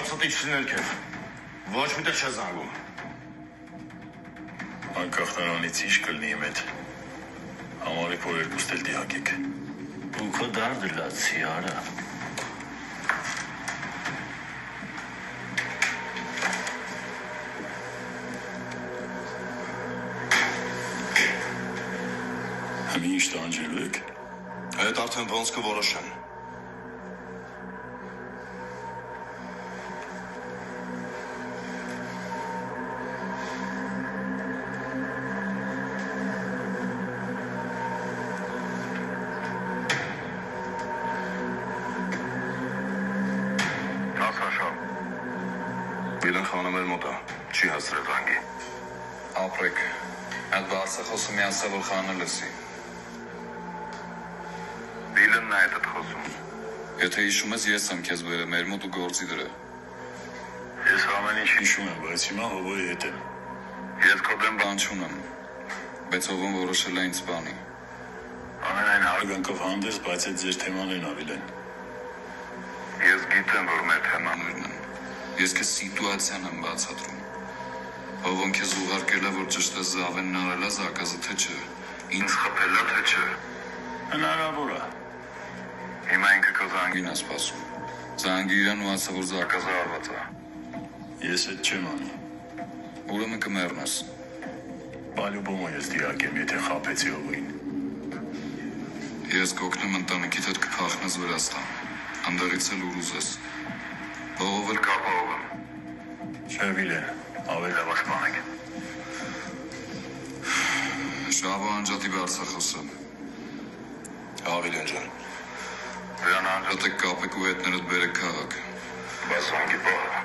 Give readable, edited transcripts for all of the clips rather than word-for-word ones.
Ցտիչներ քեզ։ Ոչ մի տեղ չես զանգում։ Անկախ նրանից ինչ կլինի իմ հետ։ Համարեք, որ երկուստ էլ դիակեք։ Ու քո դարդը լացի արա։ Հմի ինչ տանջելու եք։ Այդ արդեն ոնց կորոշեն։ Իլան խանը մեր մոտ է, չի հասրել ռանգի։ Ապրեք, այդ բարձը խոսում մի ասա, որ խանը լսի։ Իլանն է այդ խոսում։ Եթե հիշում ես, ես եմ քեզ բերել մեր մոտ ու գործի դրը։ Ես ամեն ինչ հիշում եմ, բայց հիմա հովոյի հետ եմ։ Ես քո դեմ Բան չունեմ, բայց հովում որոշել է ինձ բանի։ Ամենայն հարգանքով հանդես, բայց այդ ձեր թեման են ավիլեն։ Ես գիտեմ, որ մեր թեմաներն են։ Ես քեզ սիտուացիան եմ բացատրում։ Հովում քեզ ուղարկել է, որ ճշտես Զավենն արել է զակազը, թե չէ։ Ինձ խփել է, թե չէ։ Հնարավոր է։ Հիմա ինքը քո զանգին Ինձ ասպասում։ Զանգի իրան ու ասա, որ զակազը արված է։ Ես այդ չեմ անի։ ուրեմն կմեռնես։ Բալյուբոմը ես դիակեմ, եթե խապեցի հովոյին։ Ես կօգնեմ ընտանիքիդ հետ կփախնես Վրաստան։ Անդեղից էլ ուր ուզես։ Հողով էլ Կապահով եմ։ Չէ, Վիլեն, ավելի լավ ասպանեք։ Շավո անջատի բարձախոսը։ Ավիլեն ջան։ Դրան անջատ Դե կապեք ու հետներդ բերեք քաղաք։ բասոնքի պահը։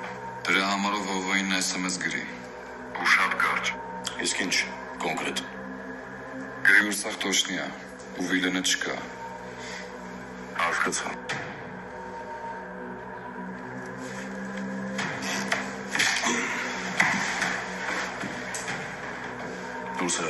Դրա համարով հովոյին SMS գրի։ Ու շատ կարճ։ Իսկ ինչ, կոնկրետ։ Գրի ուրսախ տոշնիա, ու Վիլենը չկա։ Հասկացա։ Դուրս է